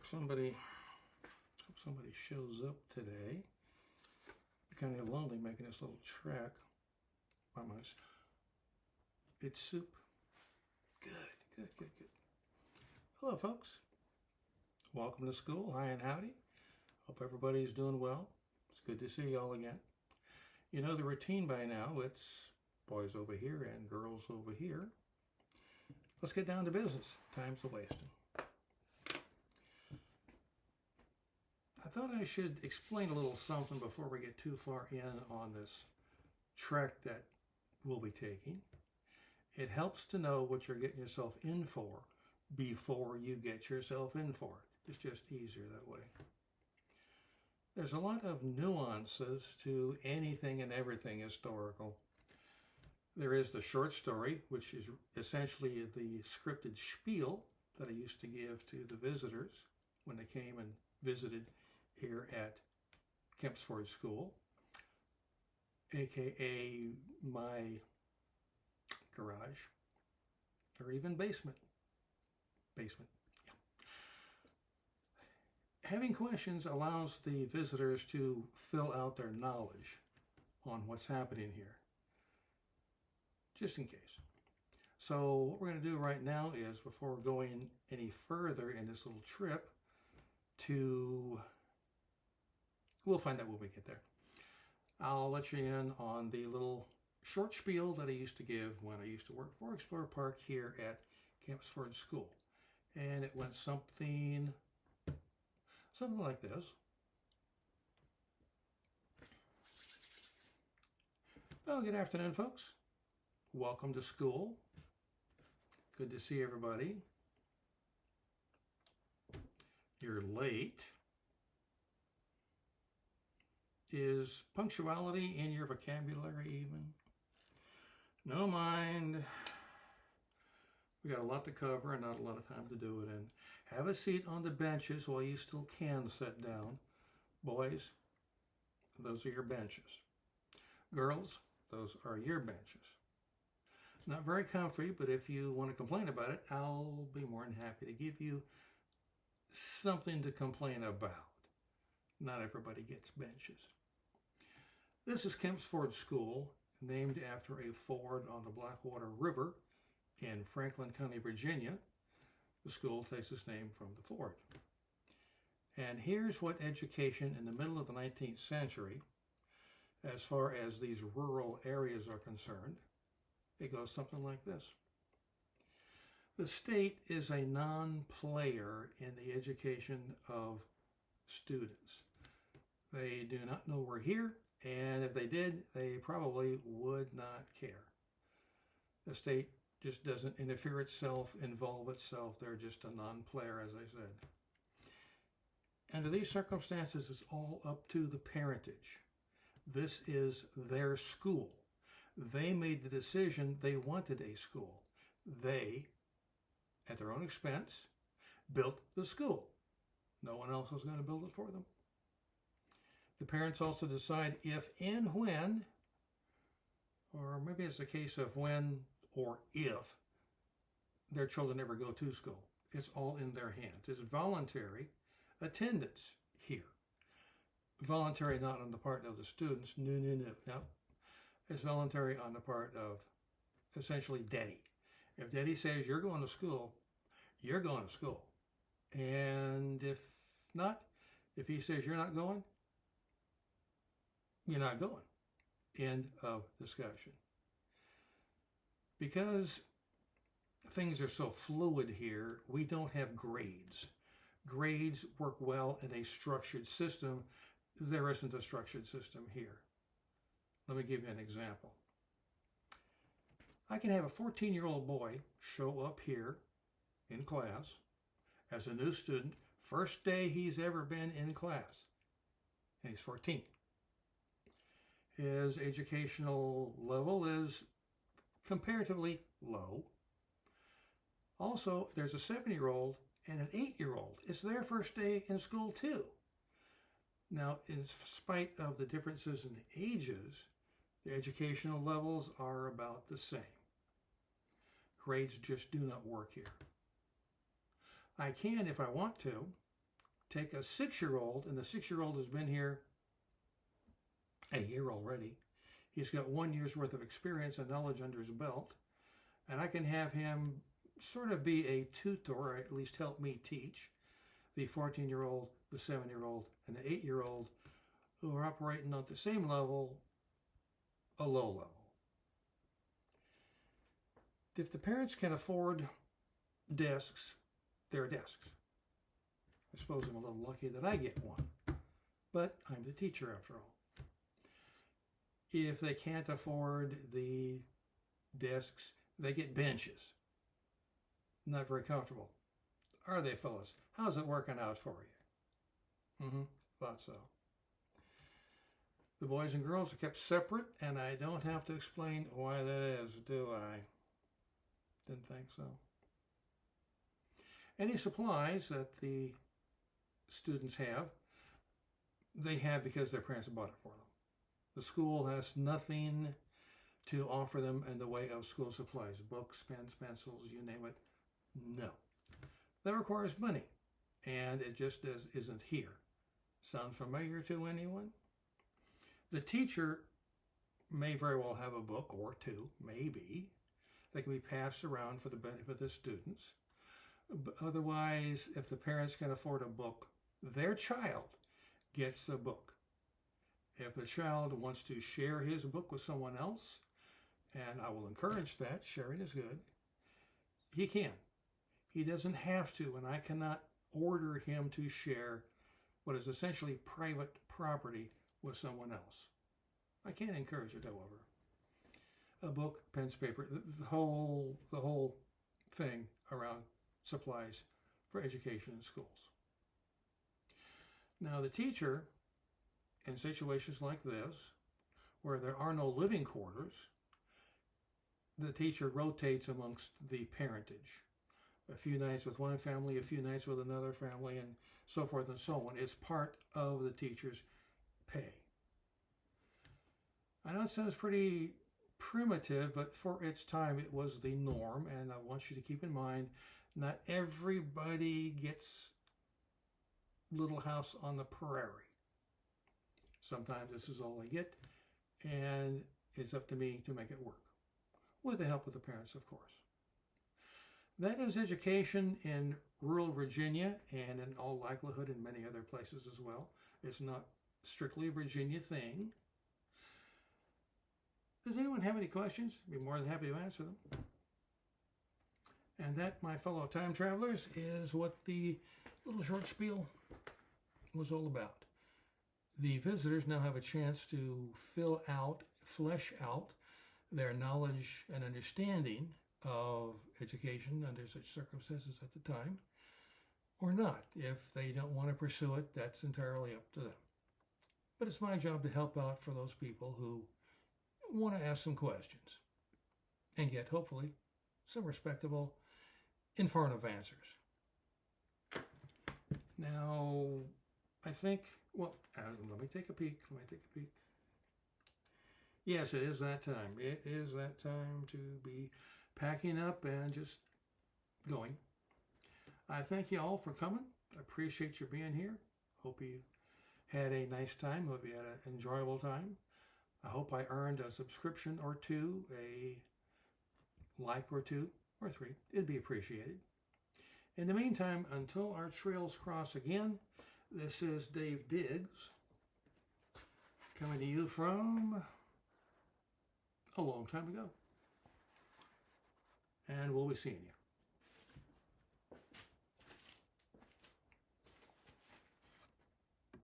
Somebody shows up today. Kind of lonely making this little track by myself. It's soup. Good. Hello, folks. Welcome to school. Hi and howdy. Hope everybody's doing well. It's good to see y'all again. You know the routine by now. It's boys over here and girls over here. Let's get down to business. Time's a-wasting. I thought I should explain a little something before we get too far in on this trek that we'll be taking. It helps to know what you're getting yourself in for before you get yourself in for it. It's just easier that way. There's a lot of nuances to anything and everything historical. There is the short story, which is essentially the scripted spiel that I used to give to the visitors when they came and visited here at Kempsford School, aka my garage, or even basement. Yeah. Having questions allows the visitors to fill out their knowledge on what's happening here, just in case. So what we're going to do right now is, before going any further in this little trip, we'll find out when we get there. I'll let you in on the little short spiel that I used to give when I used to work for Explorer Park here at Kempsford School. And it went something like this. Well, good afternoon, folks. Welcome to school. Good to see everybody. You're late. Is punctuality in your vocabulary even? No mind. We got a lot to cover and not a lot of time to do it in. Have a seat on the benches while you still can sit down. Boys, those are your benches. Girls, those are your benches. Not very comfy, but if you want to complain about it, I'll be more than happy to give you something to complain about. Not everybody gets benches. This is Kempsford School, named after a ford on the Blackwater River in Franklin County, Virginia. The school takes its name from the ford. And here's what education in the middle of the 19th century, as far as these rural areas are concerned, it goes something like this. The state is a non-player in the education of students. They do not know we're here, and if they did, they probably would not care. The state just doesn't interfere itself, involve itself. They're just a non-player, as I said. Under these circumstances, it's all up to the parentage. This is their school. They made the decision they wanted a school. They, at their own expense, built the school. No one else was going to build it for them. The parents also decide if and when, or maybe it's a case of when or if, their children ever go to school. It's all in their hands. It's voluntary attendance here. Voluntary not on the part of the students. No. It's voluntary on the part of essentially daddy. If daddy says you're going to school, you're going to school. And if not, if he says you're not going, you're not going. End of discussion. Because things are so fluid here, we don't have grades. Grades work well in a structured system. There isn't a structured system here. Let me give you an example. I can have a 14-year-old boy show up here in class as a new student, first day he's ever been in class, and he's 14. His educational level is comparatively low. Also, there's a 7-year-old and an 8-year-old. It's their first day in school too. Now, in spite of the differences in ages, the educational levels are about the same. Grades just do not work here. I can, if I want to, take a 6-year-old, and the 6-year-old has been here a year already. He's got 1 year's worth of experience and knowledge under his belt, and I can have him sort of be a tutor, or at least help me teach the 14-year-old, the 7-year-old, and the 8-year-old who are operating at the same level, a low level. If the parents can afford desks, there are desks. I suppose I'm a little lucky that I get one, but I'm the teacher after all. If they can't afford the desks, they get benches. Not very comfortable. Are they, fellas? How's it working out for you? Thought so. The boys and girls are kept separate, and I don't have to explain why that is, do I? Didn't think so. Any supplies that the students have, they have because their parents bought it for them. The school has nothing to offer them in the way of school supplies, books, pens, pencils, you name it. No. That requires money, and it just isn't here. Sound familiar to anyone? The teacher may very well have a book or two, maybe, that can be passed around for the benefit of the students. But otherwise, if the parents can afford a book, their child gets a book. If the child wants to share his book with someone else, and I will encourage that, sharing is good, he can. He doesn't have to, and I cannot order him to share what is essentially private property with someone else. I can encourage it, however. A book, pens, paper, the whole thing around supplies for education in schools. Now, the teacher, in situations like this, where there are no living quarters, the teacher rotates amongst the parentage. A few nights with one family, a few nights with another family, and so forth and so on. It's part of the teacher's pay. I know it sounds pretty primitive, but for its time it was the norm, and I want you to keep in mind, not everybody gets Little House on the Prairie. Sometimes this is all they get, and it's up to me to make it work, with the help of the parents, of course. That is education in rural Virginia, and in all likelihood in many other places as well. It's not strictly a Virginia thing. Does anyone have any questions? I'd be more than happy to answer them. And that, my fellow time travelers, is what the little short spiel was all about. The visitors now have a chance to flesh out their knowledge and understanding of education under such circumstances at the time, or not. If they don't want to pursue it, that's entirely up to them. But it's my job to help out for those people who want to ask some questions and get, hopefully, some respectable, informative answers. Now, I think, well, let me take a peek. Yes, it is that time. It is that time to be packing up and just going. I thank you all for coming. I appreciate you being here. Hope you had a nice time. Hope you had an enjoyable time. I hope I earned a subscription or two, a like or two, or three. It'd be appreciated. In the meantime, until our trails cross again, this is Dave Diggs, coming to you from a long time ago. And we'll be seeing you.